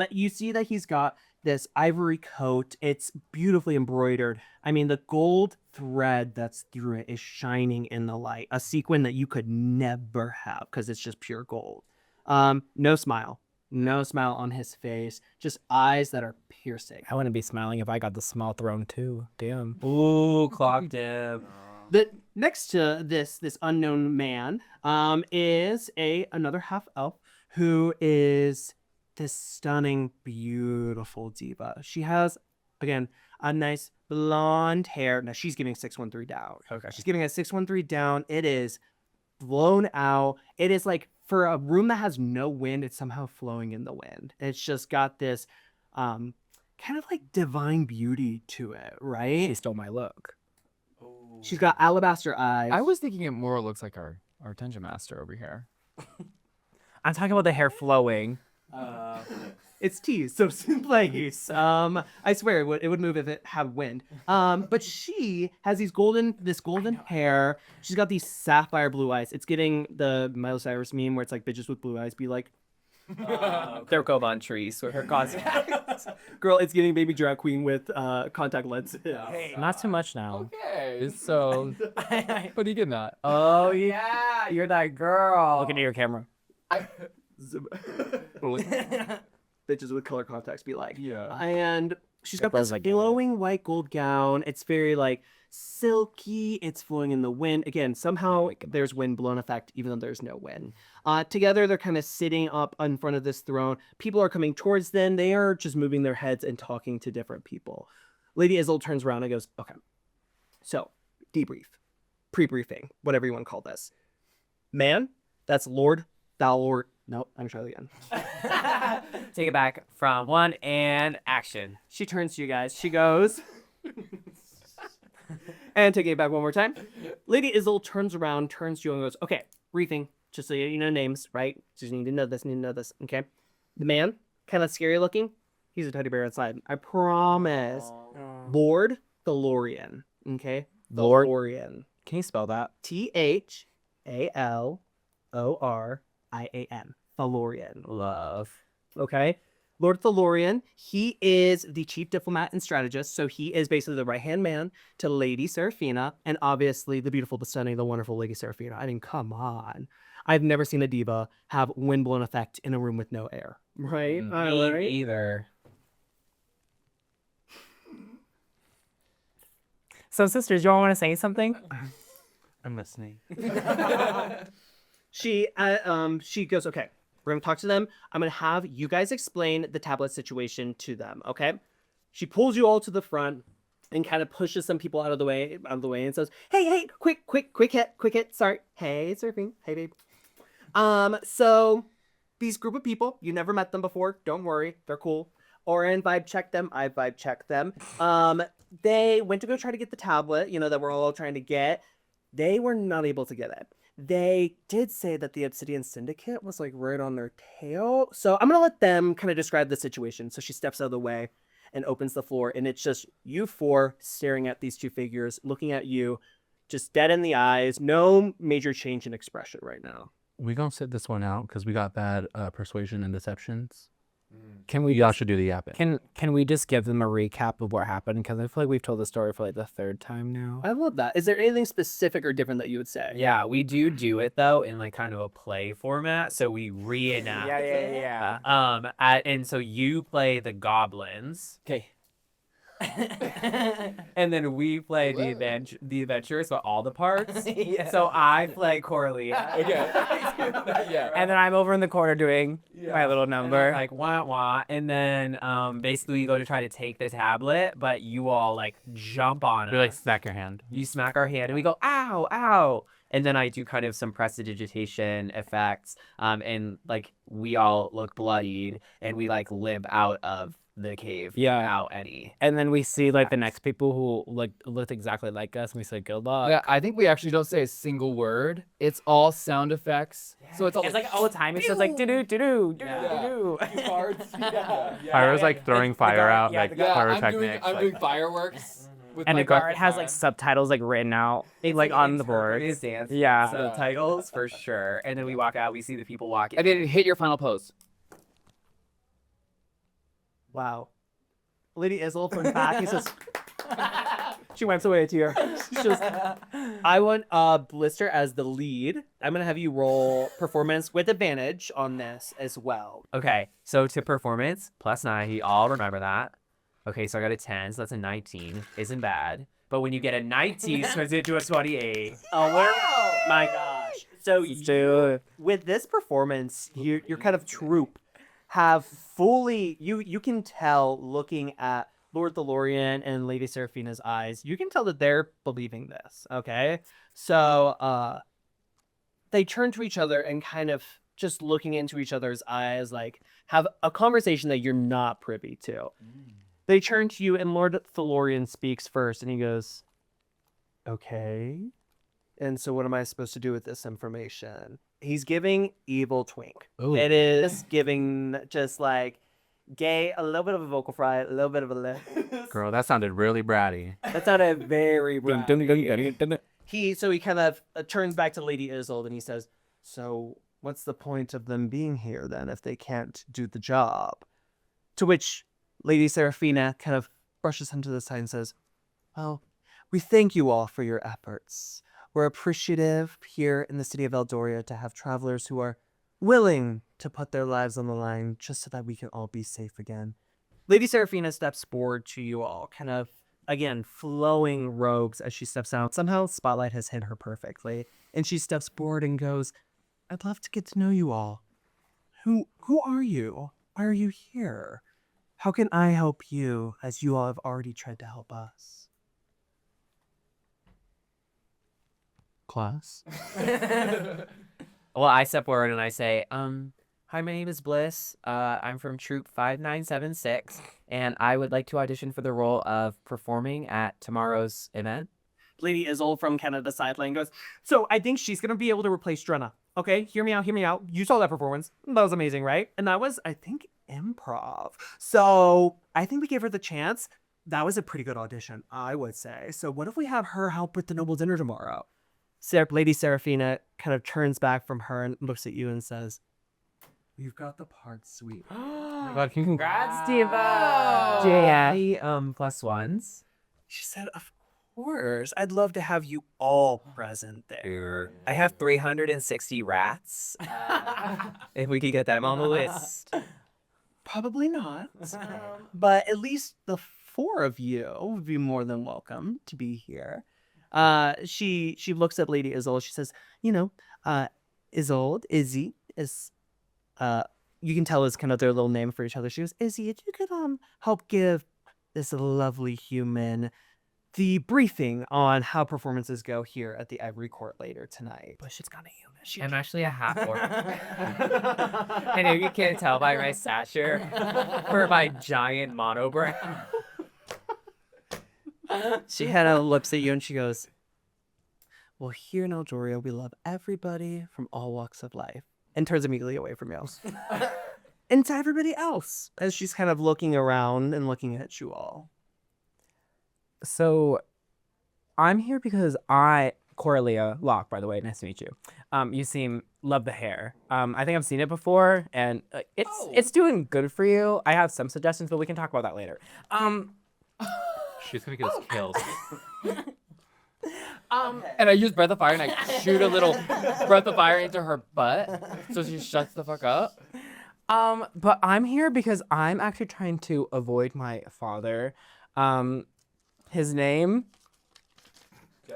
You see that he's got this ivory coat. It's beautifully embroidered. I mean, the gold thread that's through it is shining in the light. A sequin that you could never have because it's just pure gold. No smile. No smile on his face. Just eyes that are piercing. I wouldn't be smiling if I got the small throne too. Damn. Ooh, clocked him. The next to this unknown man is another half elf who is this stunning, beautiful diva. She has, again, a nice blonde hair. Now she's giving 613 down. Okay. She's giving a 613 down. It is blown out. It is like for a room that has no wind, it's somehow flowing in the wind. It's just got this kind of like divine beauty to it, right? She stole my look. She's got alabaster eyes. I was thinking it more looks like our dungeon master over here. I'm talking about the hair flowing. It's teased, so please. I swear it would move if it had wind. But she has this golden hair. She's got these sapphire blue eyes. It's getting the Miley Cyrus meme where it's like bitches with blue eyes be like, They're on trees with her contacts. girl, it's getting baby drag queen with contact lenses. Not too much now. Okay, so what are you getting at? Oh yeah, you're that girl. Look into your camera. Bitches with color contacts be like. Yeah. And she's got does this like glowing white gold gown. It's very like silky. It's flowing in the wind. Again, somehow there's wind blown effect, even though there's no wind. Together, they're kind of sitting up in front of this throne. People are coming towards them. They are just moving their heads and talking to different people. Lady Isil turns around and goes, okay, so debrief, pre-briefing, whatever you want to call this. Man, that's Lord Thalor. Nope, I'm trying again. Take it back from 1 and action. She turns to you guys. She goes, and taking it back one more time. Lady Isil turns around, turns to you and goes, okay, briefing, just so you know names, right? Just need to know this, okay? The man, kind of scary looking, he's a teddy bear inside. I promise. Lord Thalorian, okay? Lord? Thalorian. Can you spell that? Thalorian. Thalorian. Love. Okay. Lord Thalorian, he is the chief diplomat and strategist, so he is basically the right-hand man to Lady Seraphina, and obviously the beautiful, the stunning, the wonderful Lady Seraphina. I mean, come on. I've never seen a diva have wind-blown effect in a room with no air. Right? Me either. So, sisters, y'all want to say something? I'm listening. She goes, okay, we're gonna talk to them. I'm gonna have you guys explain the tablet situation to them, okay? She pulls you all to the front and kind of pushes some people out of the way, and says, hey, quick hit. Sorry. Hey, surfing. Hey, babe. So these group of people, you never met them before. Don't worry, they're cool. Oren vibe checked them. I vibe checked them. They went to go try to get the tablet, that we're all trying to get. They were not able to get it. They did say that the Obsidian Syndicate was like right on their tail. So I'm going to let them kind of describe the situation. So she steps out of the way and opens the floor. And it's just you four staring at these two figures, looking at you, just dead in the eyes. No major change in expression right now. We gonna sit this one out because we got bad persuasion and deceptions. Can we Y'all should do the yapping. can we just give them a recap of what happened? Because I feel like we've told the story for like the third time now. I love that. Is there anything specific or different that you would say? Yeah, we do it though in like kind of a play format, so we reenact. Yeah. And so you play the goblins. Okay. And then we play the adventurers, but all the parts. So I play Coralia. And then I'm over in the corner doing my little And number. I'm like wah wah, and then basically we go to try to take the tablet, but you all like jump on We us. like smack your hand. You smack our hand, and we go ow ow, and then I do kind of some prestidigitation effects, and like we all look bloodied, and we like limp out of the cave without any. And then we see like the next people who like looked exactly like us, and we say good luck. Yeah, I think we actually don't say a single word. It's all sound effects. So it's all It's like all the time. It's just like do do do do do do. Pyra's like throwing fire out, yeah, like the guard- pyrotechnics. I'm like- doing fireworks. With And my the guard bucket has fire. like subtitles like written out like on the board. Dance Yeah. subtitles for sure. And then we walk out. We see the people walking. And then hit your final pose. Wow. Lady Izzle from the back, he says, she went away to her. She goes, I want Blisster as the lead. I'm going to have you roll performance with advantage on this as well. Okay, so to performance +9, you all remember that. Okay, so I got a 10, so that's a 19. Isn't bad. But when you get a 19, turns into a 28. Oh, my gosh. So with this performance, your kind of troupe have fully, you can tell looking at Lord Thalorian and Lady Seraphina's eyes, you can tell that they're believing this, okay? So they turn to each other and kind of just looking into each other's eyes, like have a conversation that you're not privy to. They turn to you and Lord Thalorian speaks first and he goes, okay. And so what am I supposed to do with this information? He's giving evil twink. Ooh. It is giving just like gay, a little bit of a vocal fry, a little bit of a lip. Girl, that sounded really bratty. That sounded very rude. He kind of turns back to Lady Isolde and he says, so what's the point of them being here then if they can't do the job? To which Lady Seraphina kind of brushes him to the side and says, well, we thank you all for your efforts. We're appreciative here in the city of Eldoria to have travelers who are willing to put their lives on the line just so that we can all be safe again. Lady Seraphina steps forward to you all, kind of, again, flowing robes as she steps out. Somehow, spotlight has hit her perfectly. And she steps forward and goes, I'd love to get to know you all. Who are you? Why are you here? How can I help you as you all have already tried to help us? Class? Well, I step forward and I say, hi, my name is Bliss. I'm from Troop 5976, and I would like to audition for the role of performing at tomorrow's event. Lady Isolde from kind of the sideline goes, so I think she's going to be able to replace Drenna. Okay, hear me out. You saw that performance. That was amazing, right? And that was, I think, improv. So I think we gave her the chance. That was a pretty good audition, I would say. So what if we have her help with the noble dinner tomorrow? Lady Seraphina kind of turns back from her and looks at you and says, you've got the part, sweet. Oh my God, Congrats, Diva! JA, +1s. She said, of course. I'd love to have you all present there. I have 360 rats. If we could get them on the list. Probably not. But at least the four of you would be more than welcome to be here. She looks at Lady Isolde. She says, you know, Isolde, Izzy is you can tell is kind of their little name for each other. She goes, Izzy, if you could help give this lovely human the briefing on how performances go here at the Ivory Court later tonight. But she's kind of human. I'm actually a half orc. And if you can't tell by my stature or my giant monobrow. She kind of looks at you and she goes, well, here in Eldoria, we love everybody from all walks of life. And turns immediately away from you. And to everybody else, as she's kind of looking around and looking at you all. So I'm here because Coralia, Loch, by the way, nice to meet you. You love the hair. I think I've seen it before, and it's doing good for you. I have some suggestions, but we can talk about that later. She's gonna get us killed. And I use Breath of Fire and I shoot a little Breath of Fire into her butt so she shuts the fuck up. But I'm here because I'm actually trying to avoid my father. His name.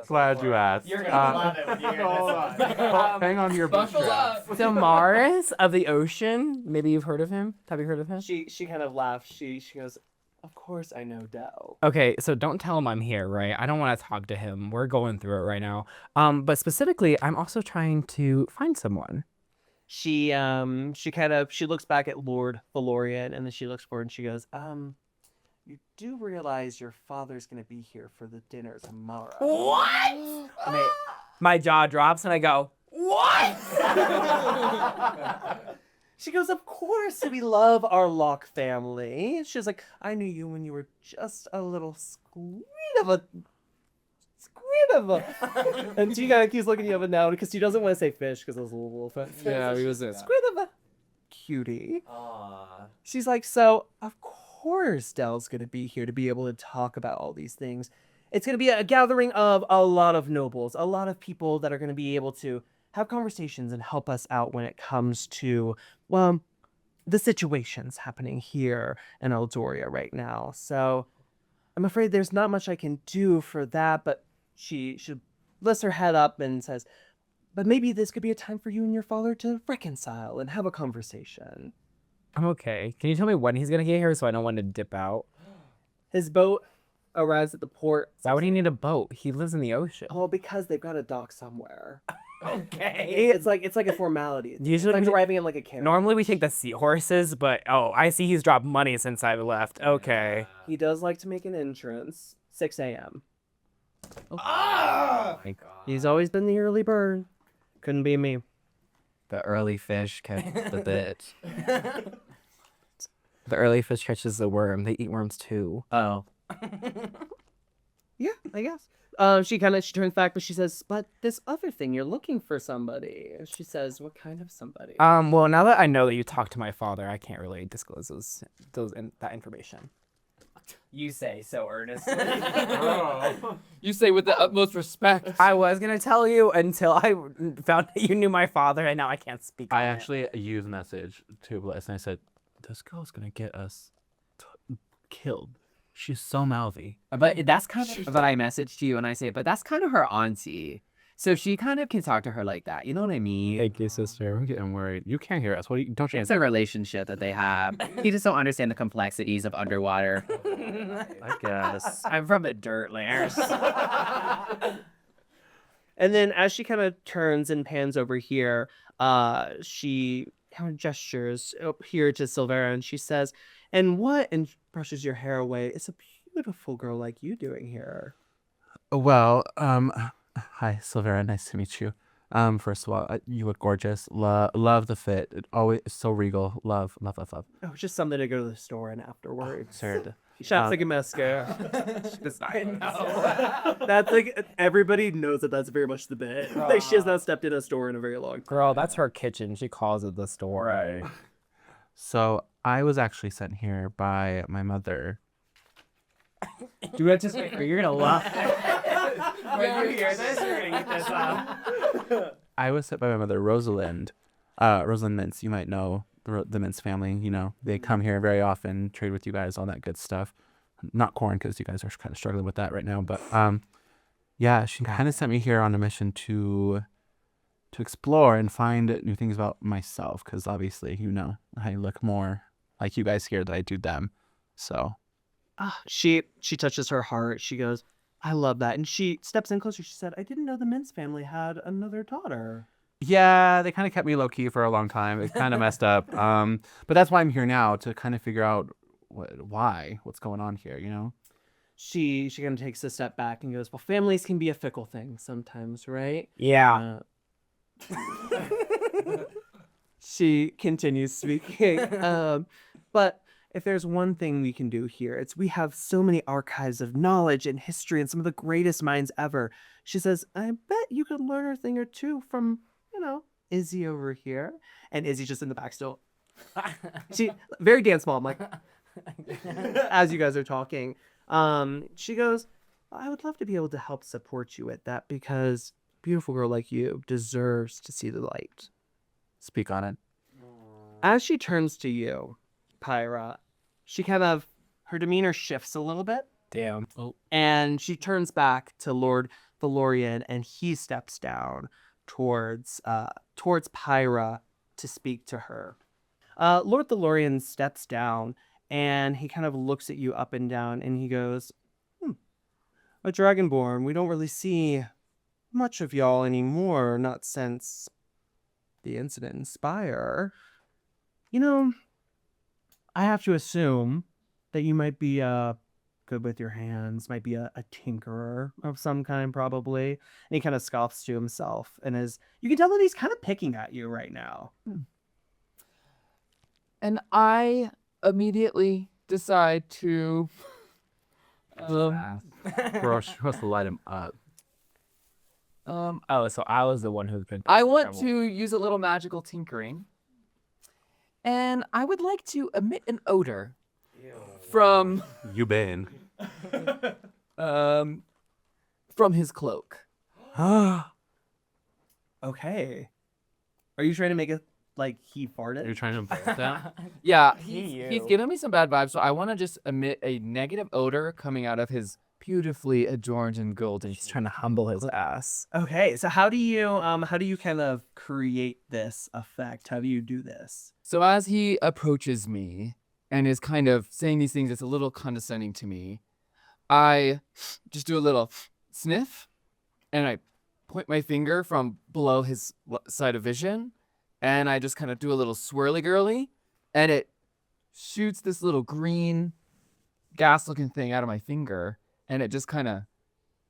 Glad you asked. You're gonna love it when you hear this one. Hang on to your bootstraps. Damaris of the Ocean. Maybe you've heard of him. Have you heard of him? She kind of laughs. She goes, of course I know Dell. Okay, so don't tell him I'm here, right? I don't want to talk to him. We're going through it right now. But specifically, I'm also trying to find someone. She looks back at Lord Valorian and then she looks forward and she goes, you do realize your father's gonna be here for the dinner tomorrow. What? My jaw drops and I go, what? She goes, of course, we love our Loch family. She's like, I knew you when you were just a little squeak of a. And she kind of keeps looking you up and down because she doesn't want to say fish because it was a little offensive. Yeah, he was Squid of a cutie. She's like, so of course Dell's gonna be here to be able to talk about all these things. It's gonna be a gathering of a lot of nobles, a lot of people that are gonna be able to have conversations and help us out when it comes to, well, the situations happening here in Eldoria right now. So I'm afraid there's not much I can do for that, but she lifts her head up and says, but maybe this could be a time for you and your father to reconcile and have a conversation. I'm okay. Can you tell me when he's going to get here so I know when to dip out? His boat arrives at the port. Why would he need a boat? He lives in the ocean. Well, because they've got a dock somewhere. Okay. It's like a formality. Usually it's like we- arriving in like a carriage. Normally we take the seahorses, but I see he's dropped money since I've left. Okay. He does like to make an entrance. 6 a.m. My God. He's always been the early bird. Couldn't be me. The early fish catch the bitch. The early fish catches the worm. They eat worms too. Oh. Yeah, I guess. She turns back, but she says, but this other thing, you're looking for somebody. She says, what kind of somebody? Well, now that I know that you talked to my father, I can't really disclose that information. You say so earnestly. You say with the utmost respect. I was gonna tell you until I found that you knew my father, and now I can't speak. I on it. actually used a message to Bliss and I said, this girl's gonna get us killed. She's so mouthy. But that's kind of what I messaged you and I say, but that's kind of her auntie. So she kind of can talk to her like that. You know what I mean? Thank you, sister. I'm getting worried. You can't hear us. Don't you It's a relationship that they have. You just don't understand the complexities of underwater. I guess. I'm from the dirt layers. And then as she kind of turns and pans over here, she kind of gestures up here to Sylvera and she says, and what, and brushes your hair away, it's a beautiful girl like you doing here. Well, hi, Sylvera. Nice to meet you. First of all, you look gorgeous. Love the fit. It always so regal. Love. Oh, it's just something to go to the store and afterwards. Absurd. Shops like a mascara. I know. That's like, everybody knows that that's very much the bit. Like, she has not stepped in a store in a very long time. Girl, that's her kitchen. She calls it the store. Right. So I was actually sent here by my mother. Do you anticipate? You're gonna laugh. When you hear this, you're gonna eat this up. I was sent by my mother, Rosalind. Rosalind Mintz. You might know the Mintz family. You know, they come here very often, trade with you guys, all that good stuff. Not corn, because you guys are kind of struggling with that right now. But Yeah, she kind of sent me here on a mission to explore and find new things about myself, because obviously, you know, I look more like you guys here than I do them. So She touches her heart. She goes, I love that. And she steps in closer. She said, I didn't know the Mintz family had another daughter. yeah, they kind of kept me low key for a long time. It's kind of messed up. But that's why I'm here now, to kind of figure out what's going on here. You know. She kind of takes a step back and goes, well, families can be a fickle thing sometimes, right? Yeah. She continues speaking. But if there's one thing we can do here, it's we have so many archives of knowledge and history and some of the greatest minds ever. She says, I bet you could learn a thing or two from, you know, Izzy over here. And Izzy's just in the back still. She very dance mom, like as you guys are talking. She goes, I would love to be able to help support you at that, because a beautiful girl like you deserves to see the light. Speak on it. As she turns to you, Pyra, she kind of, her demeanor shifts a little bit, Damn. and she turns back to Lord Valorian, and he steps down towards Pyra to speak to her. Lord Valorian steps down, and he kind of looks at you up and down, and he goes, a Dragonborn, we don't really see much of y'all anymore, not since the incident in Spire. You know, I have to assume that you might be good with your hands, might be a tinkerer of some kind, probably. And he kind of scoffs to himself, and you can tell that he's kind of picking at you right now. And I immediately decide to Bro, she wants to light him up. Oh, so I was the one who's been. I want to use a little magical tinkering. And I would like to emit an odor from You been. from his cloak. Okay. Are you trying to make it like he farted? You're trying to invoke that? Yeah, he's giving me some bad vibes, so I want to just emit a negative odor coming out of his beautifully adorned and golden. He's trying to humble his ass. Okay, so how do you kind of create this effect? How do you do this? So as he approaches me and is kind of saying these things, it's a little condescending to me. I just do a little sniff, and I point my finger from below his side of vision, and I just kind of do a little swirly girly, and it shoots this little green gas-looking thing out of my finger, and it just kind of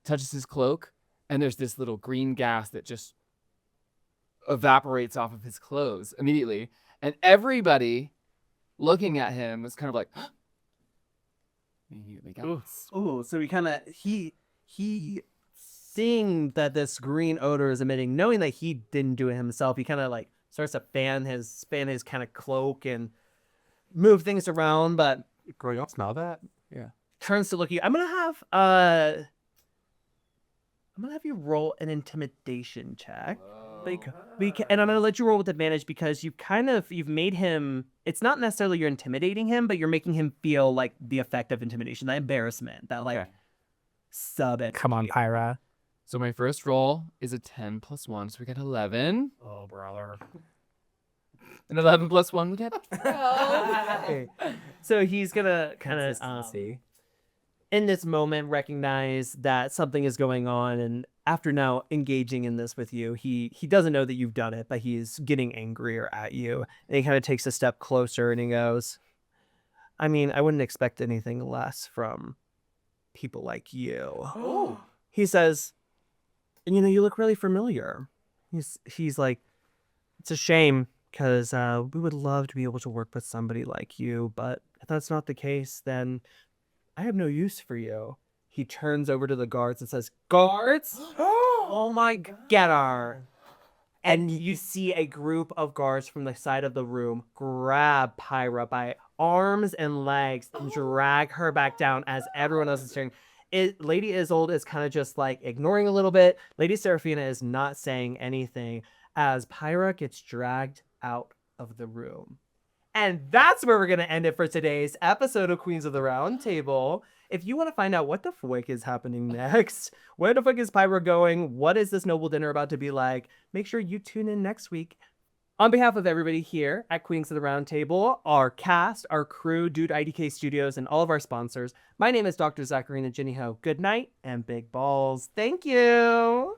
touches his cloak, and there's this little green gas that just evaporates off of his clothes immediately, and everybody looking at him is kind of like, immediately gas. Oh, so he seeing that this green odor is emitting, knowing that he didn't do it himself, he kind of like starts to fan his kind of cloak and move things around, but Girl, y'all smell that? turns to look at you. I'm gonna have you roll an intimidation check. And I'm gonna let you roll with advantage because you've made him. It's not necessarily you're intimidating him, but you're making him feel like the effect of intimidation, that embarrassment, that like sub it. Come on, Pyra. So my first roll is a 10 plus 1, so we get 11. Oh, brother. And 11 plus 1, we get 12. So he's gonna kind of Consistency. in this moment recognize that something is going on, and after now engaging in this with you, he doesn't know that you've done it, but he's getting angrier at you, and he kind of takes a step closer and he goes, I mean, I wouldn't expect anything less from people like you. He says, and you know, you look really familiar. He's like, it's a shame because we would love to be able to work with somebody like you, but if that's not the case, then I have no use for you. He turns over to the guards and says, guards? Oh my God. Get her. And you see a group of guards from the side of the room grab Pyra by arms and legs and drag her back down as everyone else is staring. Lady Isolde is kind of just like ignoring a little bit. Lady Seraphina is not saying anything as Pyra gets dragged out of the room. And that's where we're going to end it for today's episode of Queens of the Round Table. If you want to find out what the fuck is happening next, where the fuck is Pyra going, what is this noble dinner about to be like, make sure you tune in next week. On behalf of everybody here at Queens of the Round Table, our cast, our crew, Dude IDK Studios, and all of our sponsors, my name is Dr. Zackarina Ginny Ho. Good night and big balls. Thank you.